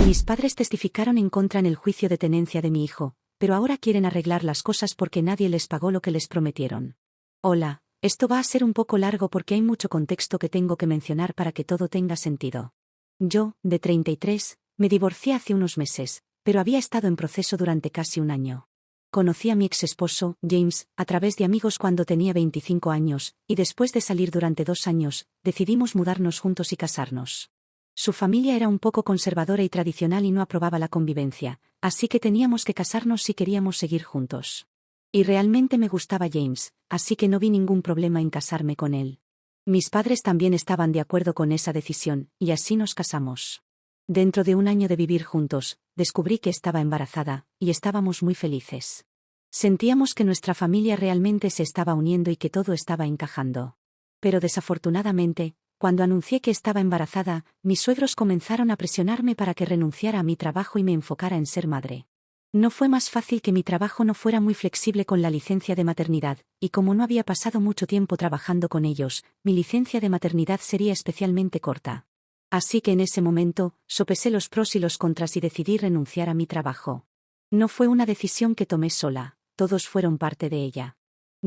Mis padres testificaron en contra en el juicio de tenencia de mi hijo, pero ahora quieren arreglar las cosas porque nadie les pagó lo que les prometieron. Hola, esto va a ser un poco largo porque hay mucho contexto que tengo que mencionar para que todo tenga sentido. Yo, de 33, me divorcié hace unos meses, pero había estado en proceso durante casi un año. Conocí a mi ex esposo, James, a través de amigos cuando tenía 25 años, y después de salir durante 2 años, decidimos mudarnos juntos y casarnos. Su familia era un poco conservadora y tradicional y no aprobaba la convivencia, así que teníamos que casarnos si queríamos seguir juntos. Y realmente me gustaba James, así que no vi ningún problema en casarme con él. Mis padres también estaban de acuerdo con esa decisión, y así nos casamos. Dentro de un año de vivir juntos, descubrí que estaba embarazada, y estábamos muy felices. Sentíamos que nuestra familia realmente se estaba uniendo y que todo estaba encajando. Pero desafortunadamente, cuando anuncié que estaba embarazada, mis suegros comenzaron a presionarme para que renunciara a mi trabajo y me enfocara en ser madre. No fue más fácil que mi trabajo no fuera muy flexible con la licencia de maternidad, y como no había pasado mucho tiempo trabajando con ellos, mi licencia de maternidad sería especialmente corta. Así que en ese momento, sopesé los pros y los contras y decidí renunciar a mi trabajo. No fue una decisión que tomé sola, todos fueron parte de ella.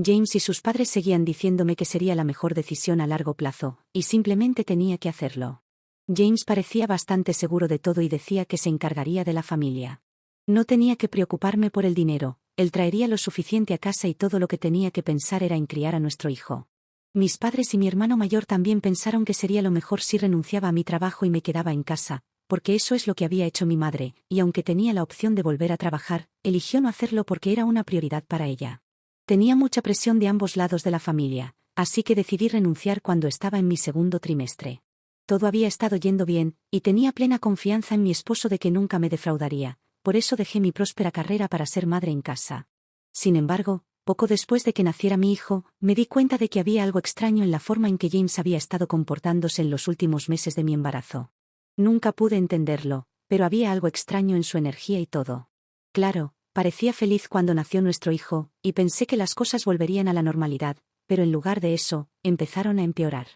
James y sus padres seguían diciéndome que sería la mejor decisión a largo plazo, y simplemente tenía que hacerlo. James parecía bastante seguro de todo y decía que se encargaría de la familia. No tenía que preocuparme por el dinero, él traería lo suficiente a casa y todo lo que tenía que pensar era en criar a nuestro hijo. Mis padres y mi hermano mayor también pensaron que sería lo mejor si renunciaba a mi trabajo y me quedaba en casa, porque eso es lo que había hecho mi madre, y aunque tenía la opción de volver a trabajar, eligió no hacerlo porque era una prioridad para ella. Tenía mucha presión de ambos lados de la familia, así que decidí renunciar cuando estaba en mi segundo trimestre. Todo había estado yendo bien, y tenía plena confianza en mi esposo de que nunca me defraudaría, por eso dejé mi próspera carrera para ser madre en casa. Sin embargo, poco después de que naciera mi hijo, me di cuenta de que había algo extraño en la forma en que James había estado comportándose en los últimos meses de mi embarazo. Nunca pude entenderlo, pero había algo extraño en su energía y todo. Claro, parecía feliz cuando nació nuestro hijo, y pensé que las cosas volverían a la normalidad, pero en lugar de eso, empezaron a empeorar.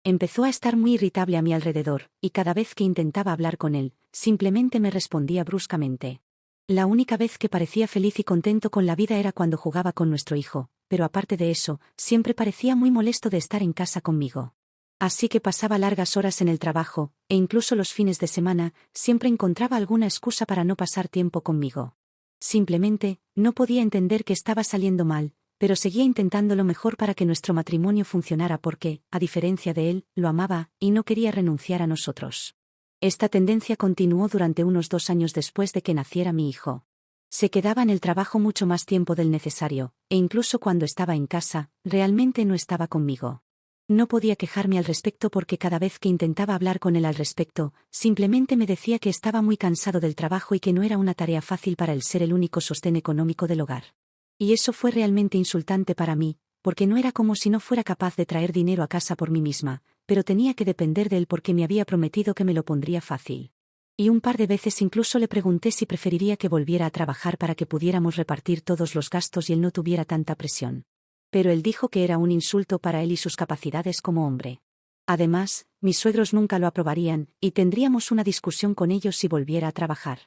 Empezó a estar muy irritable a mi alrededor, y cada vez que intentaba hablar con él, simplemente me respondía bruscamente. La única vez que parecía feliz y contento con la vida era cuando jugaba con nuestro hijo, pero aparte de eso, siempre parecía muy molesto de estar en casa conmigo. Así que pasaba largas horas en el trabajo, e incluso los fines de semana, siempre encontraba alguna excusa para no pasar tiempo conmigo. Simplemente, no podía entender que estaba saliendo mal, pero seguía intentando lo mejor para que nuestro matrimonio funcionara porque, a diferencia de él, lo amaba, y no quería renunciar a nosotros. Esta tendencia continuó durante unos 2 años después de que naciera mi hijo. Se quedaba en el trabajo mucho más tiempo del necesario, e incluso cuando estaba en casa, realmente no estaba conmigo. No podía quejarme al respecto porque cada vez que intentaba hablar con él al respecto, simplemente me decía que estaba muy cansado del trabajo y que no era una tarea fácil para él ser el único sostén económico del hogar. Y eso fue realmente insultante para mí, porque no era como si no fuera capaz de traer dinero a casa por mí misma, pero tenía que depender de él porque me había prometido que me lo pondría fácil. Y un par de veces incluso le pregunté si preferiría que volviera a trabajar para que pudiéramos repartir todos los gastos y él no tuviera tanta presión. Pero él dijo que era un insulto para él y sus capacidades como hombre. Además, mis suegros nunca lo aprobarían, y tendríamos una discusión con ellos si volviera a trabajar.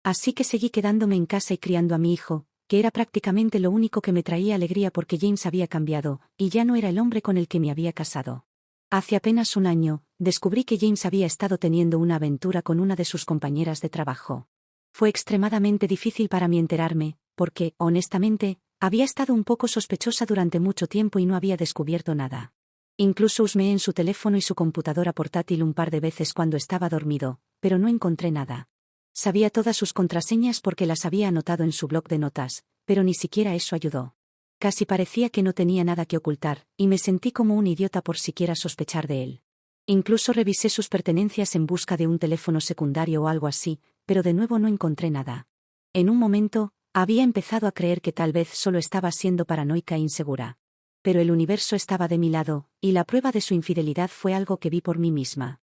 Así que seguí quedándome en casa y criando a mi hijo, que era prácticamente lo único que me traía alegría porque James había cambiado, y ya no era el hombre con el que me había casado. Hace apenas un año, descubrí que James había estado teniendo una aventura con una de sus compañeras de trabajo. Fue extremadamente difícil para mí enterarme, porque, honestamente, había estado un poco sospechosa durante mucho tiempo y no había descubierto nada. Incluso husmeé en su teléfono y su computadora portátil un par de veces cuando estaba dormido, pero no encontré nada. Sabía todas sus contraseñas porque las había anotado en su bloc de notas, pero ni siquiera eso ayudó. Casi parecía que no tenía nada que ocultar, y me sentí como un idiota por siquiera sospechar de él. Incluso revisé sus pertenencias en busca de un teléfono secundario o algo así, pero de nuevo no encontré nada. En un momento, había empezado a creer que tal vez solo estaba siendo paranoica e insegura. Pero el universo estaba de mi lado, y la prueba de su infidelidad fue algo que vi por mí misma.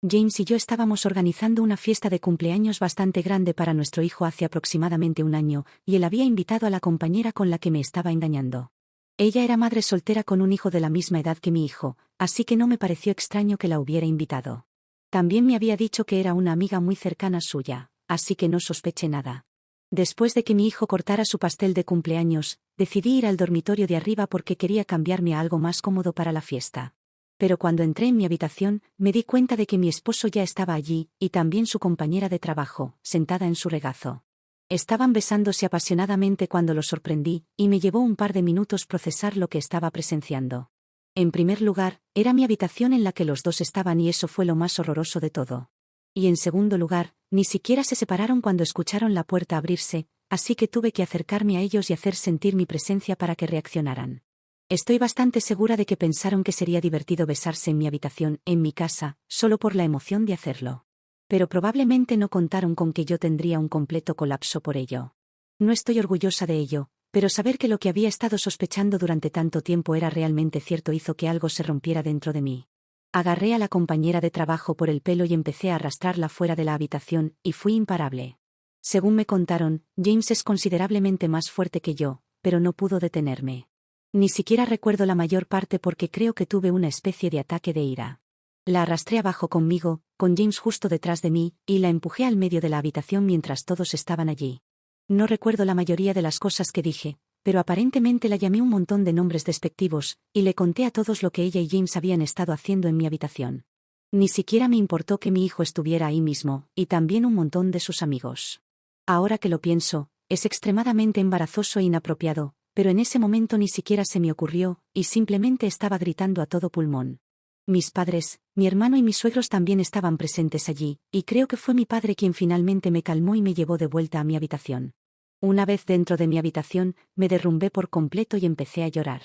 James y yo estábamos organizando una fiesta de cumpleaños bastante grande para nuestro hijo hace aproximadamente un año, y él había invitado a la compañera con la que me estaba engañando. Ella era madre soltera con un hijo de la misma edad que mi hijo, así que no me pareció extraño que la hubiera invitado. También me había dicho que era una amiga muy cercana suya, así que no sospeché nada. Después de que mi hijo cortara su pastel de cumpleaños, decidí ir al dormitorio de arriba porque quería cambiarme a algo más cómodo para la fiesta. Pero cuando entré en mi habitación, me di cuenta de que mi esposo ya estaba allí, y también su compañera de trabajo, sentada en su regazo. Estaban besándose apasionadamente cuando los sorprendí, y me llevó un par de minutos procesar lo que estaba presenciando. En primer lugar, era mi habitación en la que los dos estaban y eso fue lo más horroroso de todo. Y en segundo lugar, ni siquiera se separaron cuando escucharon la puerta abrirse, así que tuve que acercarme a ellos y hacer sentir mi presencia para que reaccionaran. Estoy bastante segura de que pensaron que sería divertido besarse en mi habitación, en mi casa, solo por la emoción de hacerlo. Pero probablemente no contaron con que yo tendría un completo colapso por ello. No estoy orgullosa de ello, pero saber que lo que había estado sospechando durante tanto tiempo era realmente cierto hizo que algo se rompiera dentro de mí. Agarré a la compañera de trabajo por el pelo y empecé a arrastrarla fuera de la habitación, y fui imparable. Según me contaron, James es considerablemente más fuerte que yo, pero no pudo detenerme. Ni siquiera recuerdo la mayor parte porque creo que tuve una especie de ataque de ira. La arrastré abajo conmigo, con James justo detrás de mí, y la empujé al medio de la habitación mientras todos estaban allí. No recuerdo la mayoría de las cosas que dije, pero aparentemente la llamé un montón de nombres despectivos, y le conté a todos lo que ella y James habían estado haciendo en mi habitación. Ni siquiera me importó que mi hijo estuviera ahí mismo, y también un montón de sus amigos. Ahora que lo pienso, es extremadamente embarazoso e inapropiado, pero en ese momento ni siquiera se me ocurrió, y simplemente estaba gritando a todo pulmón. Mis padres, mi hermano y mis suegros también estaban presentes allí, y creo que fue mi padre quien finalmente me calmó y me llevó de vuelta a mi habitación. Una vez dentro de mi habitación, me derrumbé por completo y empecé a llorar.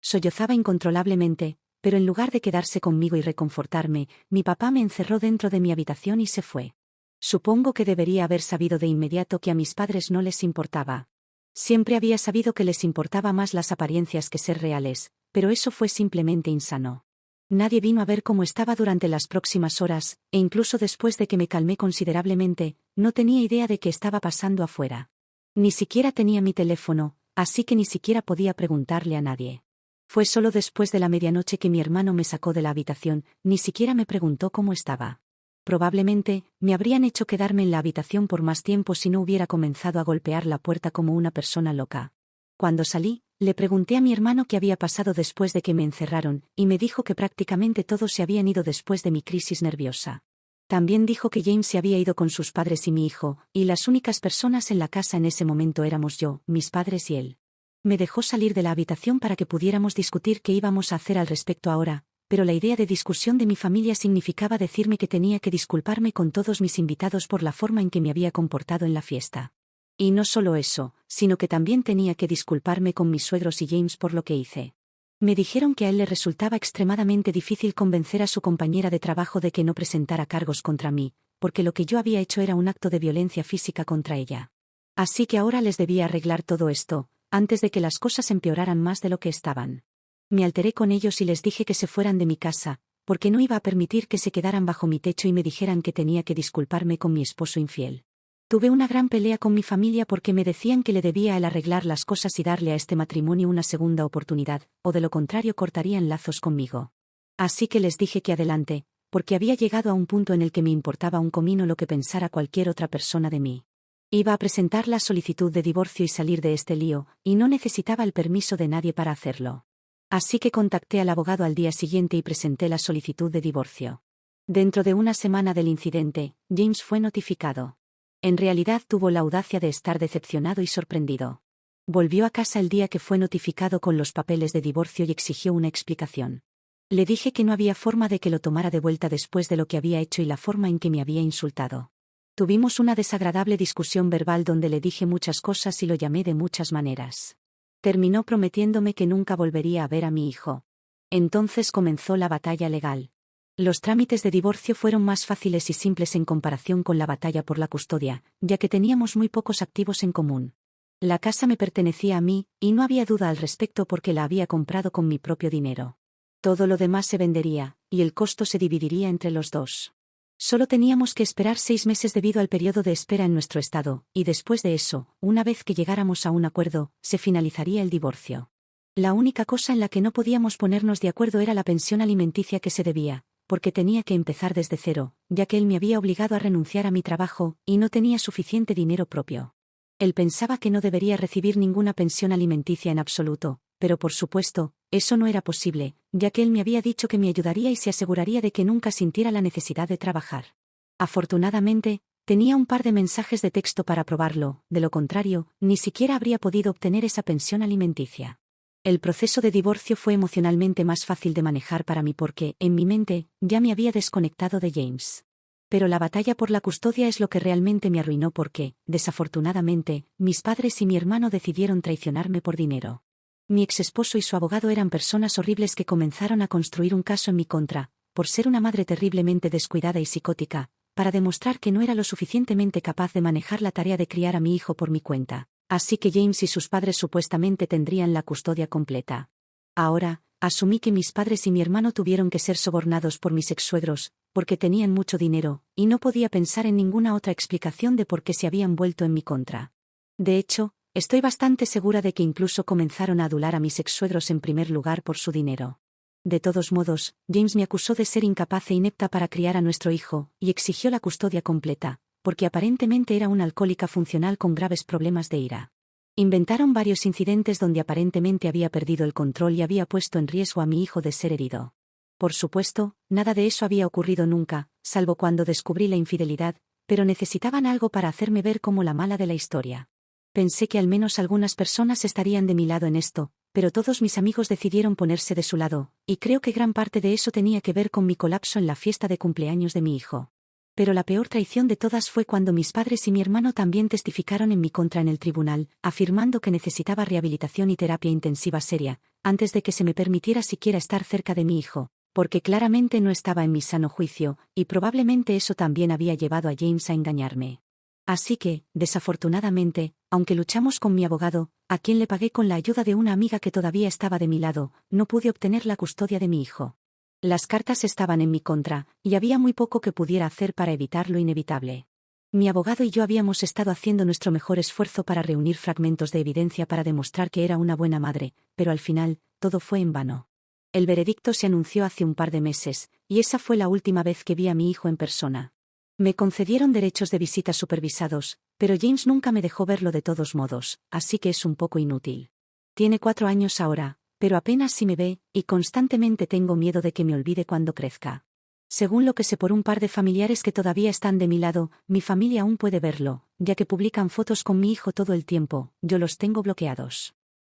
Sollozaba incontrolablemente, pero en lugar de quedarse conmigo y reconfortarme, mi papá me encerró dentro de mi habitación y se fue. Supongo que debería haber sabido de inmediato que a mis padres no les importaba. Siempre había sabido que les importaba más las apariencias que ser reales, pero eso fue simplemente insano. Nadie vino a ver cómo estaba durante las próximas horas, e incluso después de que me calmé considerablemente, no tenía idea de qué estaba pasando afuera. Ni siquiera tenía mi teléfono, así que ni siquiera podía preguntarle a nadie. Fue solo después de la medianoche que mi hermano me sacó de la habitación, ni siquiera me preguntó cómo estaba. Probablemente, me habrían hecho quedarme en la habitación por más tiempo si no hubiera comenzado a golpear la puerta como una persona loca. Cuando salí, le pregunté a mi hermano qué había pasado después de que me encerraron, y me dijo que prácticamente todos se habían ido después de mi crisis nerviosa. También dijo que James se había ido con sus padres y mi hijo, y las únicas personas en la casa en ese momento éramos yo, mis padres y él. Me dejó salir de la habitación para que pudiéramos discutir qué íbamos a hacer al respecto ahora, pero la idea de discusión de mi familia significaba decirme que tenía que disculparme con todos mis invitados por la forma en que me había comportado en la fiesta. Y no solo eso, sino que también tenía que disculparme con mis suegros y James por lo que hice. Me dijeron que a él le resultaba extremadamente difícil convencer a su compañera de trabajo de que no presentara cargos contra mí, porque lo que yo había hecho era un acto de violencia física contra ella. Así que ahora les debía arreglar todo esto, antes de que las cosas empeoraran más de lo que estaban. Me alteré con ellos y les dije que se fueran de mi casa, porque no iba a permitir que se quedaran bajo mi techo y me dijeran que tenía que disculparme con mi esposo infiel. Tuve una gran pelea con mi familia porque me decían que le debía a él arreglar las cosas y darle a este matrimonio una segunda oportunidad, o de lo contrario cortarían lazos conmigo. Así que les dije que adelante, porque había llegado a un punto en el que me importaba un comino lo que pensara cualquier otra persona de mí. Iba a presentar la solicitud de divorcio y salir de este lío, y no necesitaba el permiso de nadie para hacerlo. Así que contacté al abogado al día siguiente y presenté la solicitud de divorcio. Dentro de una semana del incidente, James fue notificado. En realidad tuvo la audacia de estar decepcionado y sorprendido. Volvió a casa el día que fue notificado con los papeles de divorcio y exigió una explicación. Le dije que no había forma de que lo tomara de vuelta después de lo que había hecho y la forma en que me había insultado. Tuvimos una desagradable discusión verbal donde le dije muchas cosas y lo llamé de muchas maneras. Terminó prometiéndome que nunca volvería a ver a mi hijo. Entonces comenzó la batalla legal. Los trámites de divorcio fueron más fáciles y simples en comparación con la batalla por la custodia, ya que teníamos muy pocos activos en común. La casa me pertenecía a mí, y no había duda al respecto porque la había comprado con mi propio dinero. Todo lo demás se vendería, y el costo se dividiría entre los dos. Solo teníamos que esperar 6 meses debido al periodo de espera en nuestro estado, y después de eso, una vez que llegáramos a un acuerdo, se finalizaría el divorcio. La única cosa en la que no podíamos ponernos de acuerdo era la pensión alimenticia que se debía, porque tenía que empezar desde cero, ya que él me había obligado a renunciar a mi trabajo, y no tenía suficiente dinero propio. Él pensaba que no debería recibir ninguna pensión alimenticia en absoluto, pero por supuesto, eso no era posible, ya que él me había dicho que me ayudaría y se aseguraría de que nunca sintiera la necesidad de trabajar. Afortunadamente, tenía un par de mensajes de texto para probarlo, de lo contrario, ni siquiera habría podido obtener esa pensión alimenticia. El proceso de divorcio fue emocionalmente más fácil de manejar para mí porque, en mi mente, ya me había desconectado de James. Pero la batalla por la custodia es lo que realmente me arruinó porque, desafortunadamente, mis padres y mi hermano decidieron traicionarme por dinero. Mi exesposo y su abogado eran personas horribles que comenzaron a construir un caso en mi contra, por ser una madre terriblemente descuidada y psicótica, para demostrar que no era lo suficientemente capaz de manejar la tarea de criar a mi hijo por mi cuenta. Así que James y sus padres supuestamente tendrían la custodia completa. Ahora, asumí que mis padres y mi hermano tuvieron que ser sobornados por mis exsuegros, porque tenían mucho dinero, y no podía pensar en ninguna otra explicación de por qué se habían vuelto en mi contra. De hecho, estoy bastante segura de que incluso comenzaron a adular a mis exsuegros en primer lugar por su dinero. De todos modos, James me acusó de ser incapaz e inepta para criar a nuestro hijo, y exigió la custodia completa, porque aparentemente era una alcohólica funcional con graves problemas de ira. Inventaron varios incidentes donde aparentemente había perdido el control y había puesto en riesgo a mi hijo de ser herido. Por supuesto, nada de eso había ocurrido nunca, salvo cuando descubrí la infidelidad, pero necesitaban algo para hacerme ver como la mala de la historia. Pensé que al menos algunas personas estarían de mi lado en esto, pero todos mis amigos decidieron ponerse de su lado, y creo que gran parte de eso tenía que ver con mi colapso en la fiesta de cumpleaños de mi hijo. Pero la peor traición de todas fue cuando mis padres y mi hermano también testificaron en mi contra en el tribunal, afirmando que necesitaba rehabilitación y terapia intensiva seria, antes de que se me permitiera siquiera estar cerca de mi hijo, porque claramente no estaba en mi sano juicio, y probablemente eso también había llevado a James a engañarme. Así que, desafortunadamente, aunque luchamos con mi abogado, a quien le pagué con la ayuda de una amiga que todavía estaba de mi lado, no pude obtener la custodia de mi hijo. Las cartas estaban en mi contra, y había muy poco que pudiera hacer para evitar lo inevitable. Mi abogado y yo habíamos estado haciendo nuestro mejor esfuerzo para reunir fragmentos de evidencia para demostrar que era una buena madre, pero al final, todo fue en vano. El veredicto se anunció hace un par de meses, y esa fue la última vez que vi a mi hijo en persona. Me concedieron derechos de visita supervisados, pero James nunca me dejó verlo de todos modos, así que es un poco inútil. Tiene 4 años ahora, pero apenas si me ve, y constantemente tengo miedo de que me olvide cuando crezca. Según lo que sé por un par de familiares que todavía están de mi lado, mi familia aún puede verlo, ya que publican fotos con mi hijo todo el tiempo, yo los tengo bloqueados.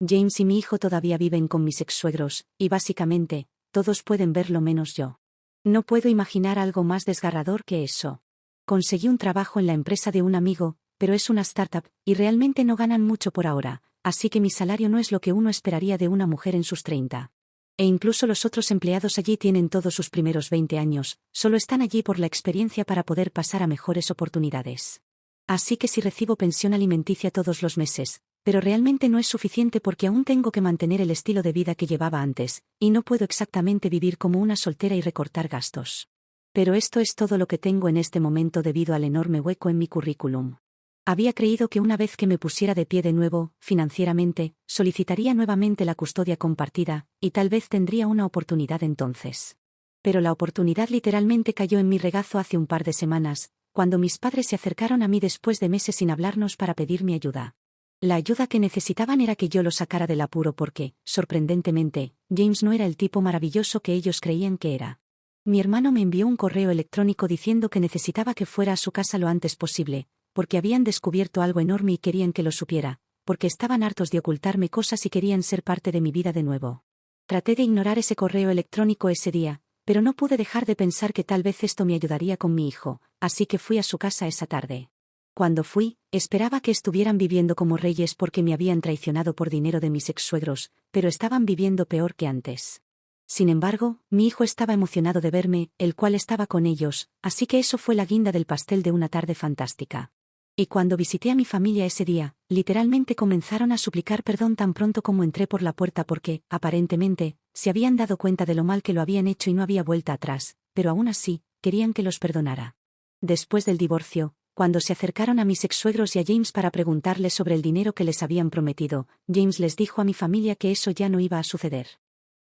James y mi hijo todavía viven con mis exsuegros, y básicamente, todos pueden verlo menos yo. No puedo imaginar algo más desgarrador que eso. Conseguí un trabajo en la empresa de un amigo, pero es una startup, y realmente no ganan mucho por ahora, así que mi salario no es lo que uno esperaría de una mujer en sus 30. E incluso los otros empleados allí tienen todos sus primeros 20 años, solo están allí por la experiencia para poder pasar a mejores oportunidades. Así que si recibo pensión alimenticia todos los meses, pero realmente no es suficiente porque aún tengo que mantener el estilo de vida que llevaba antes, y no puedo exactamente vivir como una soltera y recortar gastos. Pero esto es todo lo que tengo en este momento debido al enorme hueco en mi currículum. Había creído que una vez que me pusiera de pie de nuevo, financieramente, solicitaría nuevamente la custodia compartida, y tal vez tendría una oportunidad entonces. Pero la oportunidad literalmente cayó en mi regazo hace un par de semanas, cuando mis padres se acercaron a mí después de meses sin hablarnos para pedirme ayuda. La ayuda que necesitaban era que yo lo sacara del apuro porque, sorprendentemente, James no era el tipo maravilloso que ellos creían que era. Mi hermano me envió un correo electrónico diciendo que necesitaba que fuera a su casa lo antes posible, porque habían descubierto algo enorme y querían que lo supiera, porque estaban hartos de ocultarme cosas y querían ser parte de mi vida de nuevo. Traté de ignorar ese correo electrónico ese día, pero no pude dejar de pensar que tal vez esto me ayudaría con mi hijo, así que fui a su casa esa tarde. Cuando fui, esperaba que estuvieran viviendo como reyes porque me habían traicionado por dinero de mis exsuegros, pero estaban viviendo peor que antes. Sin embargo, mi hijo estaba emocionado de verme, el cual estaba con ellos, así que eso fue la guinda del pastel de una tarde fantástica. Y cuando visité a mi familia ese día, literalmente comenzaron a suplicar perdón tan pronto como entré por la puerta porque, aparentemente, se habían dado cuenta de lo mal que lo habían hecho y no había vuelta atrás, pero aún así, querían que los perdonara. Después del divorcio, cuando se acercaron a mis exsuegros y a James para preguntarles sobre el dinero que les habían prometido, James les dijo a mi familia que eso ya no iba a suceder.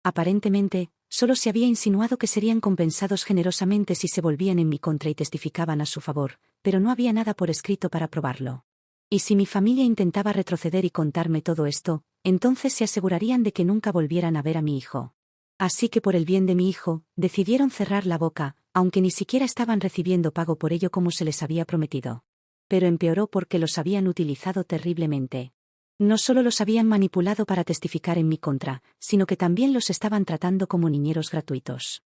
Aparentemente, solo se había insinuado que serían compensados generosamente si se volvían en mi contra y testificaban a su favor, pero no había nada por escrito para probarlo. Y si mi familia intentaba retroceder y contarme todo esto, entonces se asegurarían de que nunca volvieran a ver a mi hijo. Así que por el bien de mi hijo, decidieron cerrar la boca, aunque ni siquiera estaban recibiendo pago por ello como se les había prometido. Pero empeoró porque los habían utilizado terriblemente. No solo los habían manipulado para testificar en mi contra, sino que también los estaban tratando como niñeros gratuitos.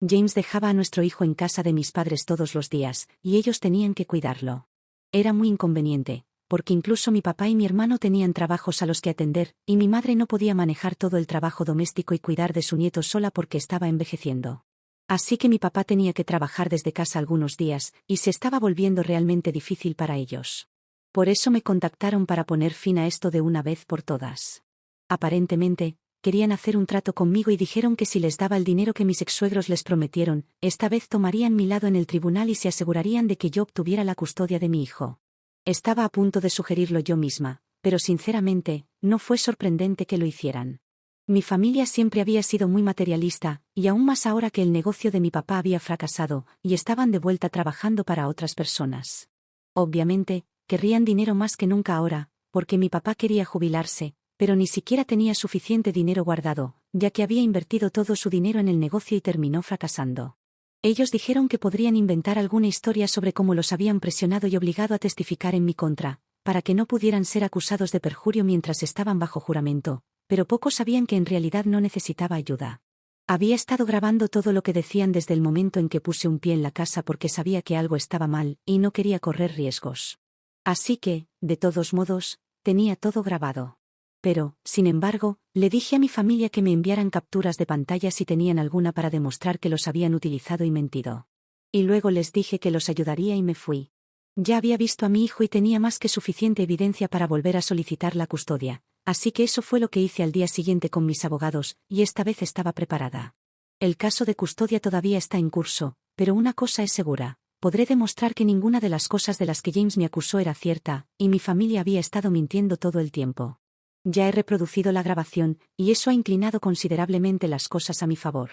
James dejaba a nuestro hijo en casa de mis padres todos los días, y ellos tenían que cuidarlo. Era muy inconveniente, porque incluso mi papá y mi hermano tenían trabajos a los que atender, y mi madre no podía manejar todo el trabajo doméstico y cuidar de su nieto sola porque estaba envejeciendo. Así que mi papá tenía que trabajar desde casa algunos días, y se estaba volviendo realmente difícil para ellos. Por eso me contactaron para poner fin a esto de una vez por todas. Aparentemente, querían hacer un trato conmigo y dijeron que si les daba el dinero que mis exsuegros les prometieron, esta vez tomarían mi lado en el tribunal y se asegurarían de que yo obtuviera la custodia de mi hijo. Estaba a punto de sugerirlo yo misma, pero sinceramente, no fue sorprendente que lo hicieran. Mi familia siempre había sido muy materialista, y aún más ahora que el negocio de mi papá había fracasado, y estaban de vuelta trabajando para otras personas. Obviamente, querrían dinero más que nunca ahora, porque mi papá quería jubilarse, pero ni siquiera tenía suficiente dinero guardado, ya que había invertido todo su dinero en el negocio y terminó fracasando. Ellos dijeron que podrían inventar alguna historia sobre cómo los habían presionado y obligado a testificar en mi contra, para que no pudieran ser acusados de perjurio mientras estaban bajo juramento, pero pocos sabían que en realidad no necesitaba ayuda. Había estado grabando todo lo que decían desde el momento en que puse un pie en la casa porque sabía que algo estaba mal y no quería correr riesgos. Así que, de todos modos, tenía todo grabado. Pero, sin embargo, le dije a mi familia que me enviaran capturas de pantalla si tenían alguna para demostrar que los habían utilizado y mentido. Y luego les dije que los ayudaría y me fui. Ya había visto a mi hijo y tenía más que suficiente evidencia para volver a solicitar la custodia, así que eso fue lo que hice al día siguiente con mis abogados, y esta vez estaba preparada. El caso de custodia todavía está en curso, pero una cosa es segura. Podré demostrar que ninguna de las cosas de las que James me acusó era cierta, y mi familia había estado mintiendo todo el tiempo. Ya he reproducido la grabación, y eso ha inclinado considerablemente las cosas a mi favor.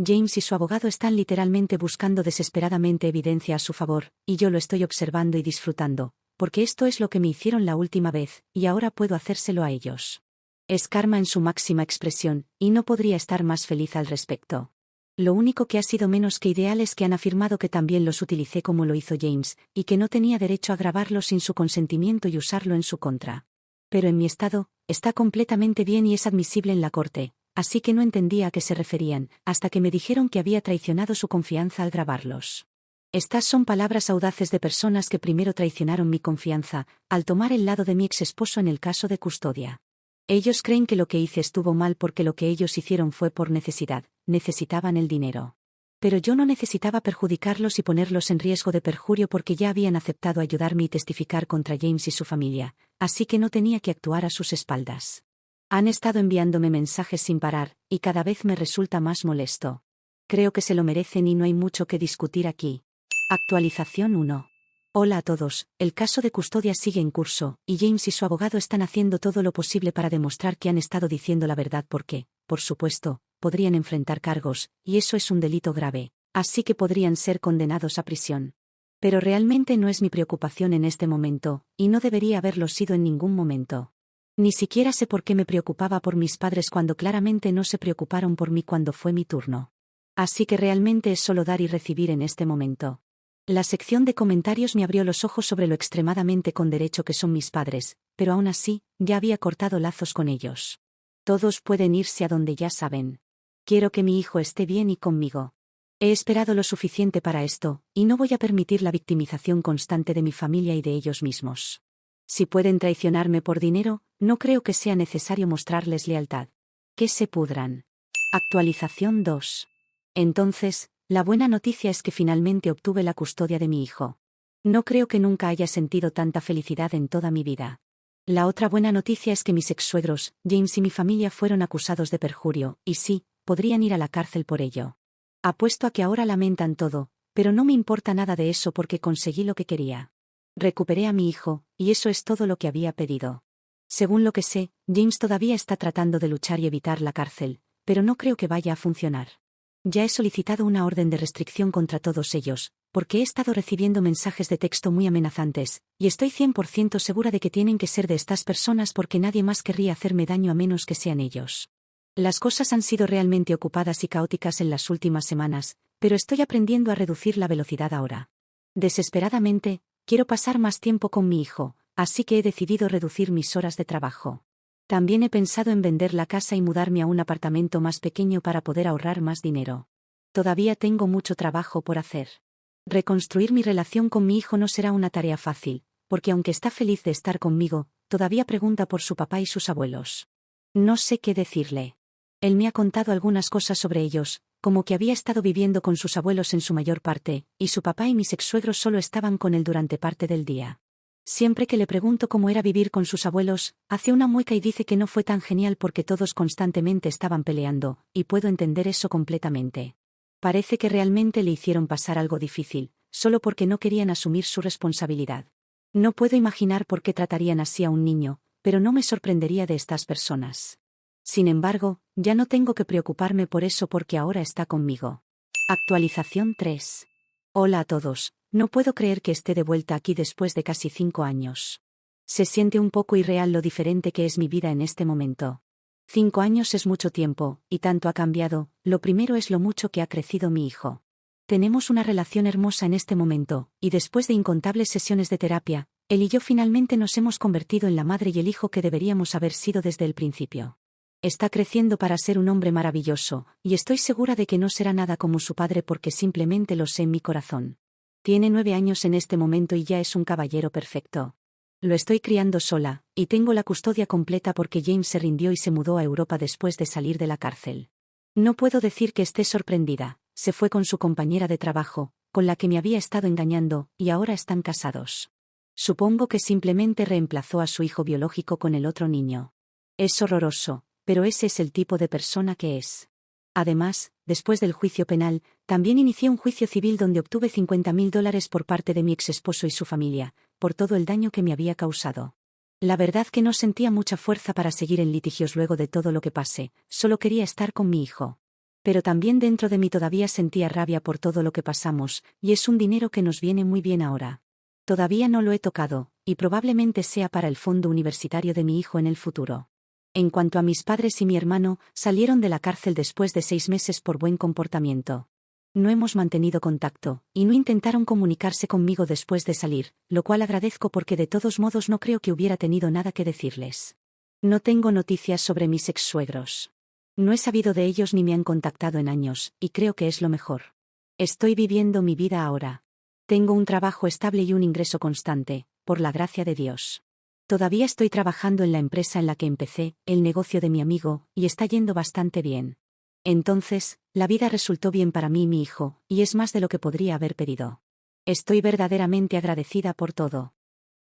James y su abogado están literalmente buscando desesperadamente evidencia a su favor, y yo lo estoy observando y disfrutando, porque esto es lo que me hicieron la última vez, y ahora puedo hacérselo a ellos. Es karma en su máxima expresión, y no podría estar más feliz al respecto. Lo único que ha sido menos que ideal es que han afirmado que también los utilicé como lo hizo James, y que no tenía derecho a grabarlo sin su consentimiento y usarlo en su contra. Pero en mi estado, está completamente bien y es admisible en la corte, así que no entendía a qué se referían, hasta que me dijeron que había traicionado su confianza al grabarlos. Estas son palabras audaces de personas que primero traicionaron mi confianza, al tomar el lado de mi ex esposo en el caso de custodia. Ellos creen que lo que hice estuvo mal porque lo que ellos hicieron fue por necesidad, necesitaban el dinero. Pero yo no necesitaba perjudicarlos y ponerlos en riesgo de perjurio porque ya habían aceptado ayudarme y testificar contra James y su familia, así que no tenía que actuar a sus espaldas. Han estado enviándome mensajes sin parar, y cada vez me resulta más molesto. Creo que se lo merecen y no hay mucho que discutir aquí. Actualización 1. Hola a todos, el caso de custodia sigue en curso, y James y su abogado están haciendo todo lo posible para demostrar que han estado diciendo la verdad porque, por supuesto, podrían enfrentar cargos, y eso es un delito grave, así que podrían ser condenados a prisión. Pero realmente no es mi preocupación en este momento, y no debería haberlo sido en ningún momento. Ni siquiera sé por qué me preocupaba por mis padres cuando claramente no se preocuparon por mí cuando fue mi turno. Así que realmente es solo dar y recibir en este momento. La sección de comentarios me abrió los ojos sobre lo extremadamente con derecho que son mis padres, pero aún así, ya había cortado lazos con ellos. Todos pueden irse a donde ya saben. Quiero que mi hijo esté bien y conmigo. He esperado lo suficiente para esto, y no voy a permitir la victimización constante de mi familia y de ellos mismos. Si pueden traicionarme por dinero, no creo que sea necesario mostrarles lealtad. Que se pudran. Actualización 2. Entonces, la buena noticia es que finalmente obtuve la custodia de mi hijo. No creo que nunca haya sentido tanta felicidad en toda mi vida. La otra buena noticia es que mis ex-suegros, James y mi familia fueron acusados de perjurio, y sí, podrían ir a la cárcel por ello. Apuesto a que ahora lamentan todo, pero no me importa nada de eso porque conseguí lo que quería. Recuperé a mi hijo, y eso es todo lo que había pedido. Según lo que sé, James todavía está tratando de luchar y evitar la cárcel, pero no creo que vaya a funcionar. Ya he solicitado una orden de restricción contra todos ellos, porque he estado recibiendo mensajes de texto muy amenazantes, y estoy 100% segura de que tienen que ser de estas personas porque nadie más querría hacerme daño a menos que sean ellos. Las cosas han sido realmente ocupadas y caóticas en las últimas semanas, pero estoy aprendiendo a reducir la velocidad ahora. Desesperadamente, quiero pasar más tiempo con mi hijo, así que he decidido reducir mis horas de trabajo. También he pensado en vender la casa y mudarme a un apartamento más pequeño para poder ahorrar más dinero. Todavía tengo mucho trabajo por hacer. Reconstruir mi relación con mi hijo no será una tarea fácil, porque aunque está feliz de estar conmigo, todavía pregunta por su papá y sus abuelos. No sé qué decirle. Él me ha contado algunas cosas sobre ellos, como que había estado viviendo con sus abuelos en su mayor parte, y su papá y mis ex-suegros solo estaban con él durante parte del día. Siempre que le pregunto cómo era vivir con sus abuelos, hace una mueca y dice que no fue tan genial porque todos constantemente estaban peleando, y puedo entender eso completamente. Parece que realmente le hicieron pasar algo difícil, solo porque no querían asumir su responsabilidad. No puedo imaginar por qué tratarían así a un niño, pero no me sorprendería de estas personas. Sin embargo, ya no tengo que preocuparme por eso porque ahora está conmigo. Actualización 3. Hola a todos. No puedo creer que esté de vuelta aquí después de casi 5 años. Se siente un poco irreal lo diferente que es mi vida en este momento. 5 años es mucho tiempo, y tanto ha cambiado. Lo primero es lo mucho que ha crecido mi hijo. Tenemos una relación hermosa en este momento, y después de incontables sesiones de terapia, él y yo finalmente nos hemos convertido en la madre y el hijo que deberíamos haber sido desde el principio. Está creciendo para ser un hombre maravilloso, y estoy segura de que no será nada como su padre porque simplemente lo sé en mi corazón. Tiene 9 años en este momento y ya es un caballero perfecto. Lo estoy criando sola, y tengo la custodia completa porque James se rindió y se mudó a Europa después de salir de la cárcel. No puedo decir que esté sorprendida, se fue con su compañera de trabajo, con la que me había estado engañando, y ahora están casados. Supongo que simplemente reemplazó a su hijo biológico con el otro niño. Es horroroso, pero ese es el tipo de persona que es. Además, después del juicio penal, también inicié un juicio civil donde obtuve $50.000 por parte de mi exesposo y su familia, por todo el daño que me había causado. La verdad que no sentía mucha fuerza para seguir en litigios luego de todo lo que pasé, solo quería estar con mi hijo. Pero también dentro de mí todavía sentía rabia por todo lo que pasamos, y es un dinero que nos viene muy bien ahora. Todavía no lo he tocado, y probablemente sea para el fondo universitario de mi hijo en el futuro. En cuanto a mis padres y mi hermano, salieron de la cárcel después de 6 meses por buen comportamiento. No hemos mantenido contacto, y no intentaron comunicarse conmigo después de salir, lo cual agradezco porque de todos modos no creo que hubiera tenido nada que decirles. No tengo noticias sobre mis ex-suegros. No he sabido de ellos ni me han contactado en años, y creo que es lo mejor. Estoy viviendo mi vida ahora. Tengo un trabajo estable y un ingreso constante, por la gracia de Dios. Todavía estoy trabajando en la empresa en la que empecé, el negocio de mi amigo, y está yendo bastante bien. Entonces, la vida resultó bien para mí y mi hijo, y es más de lo que podría haber pedido. Estoy verdaderamente agradecida por todo.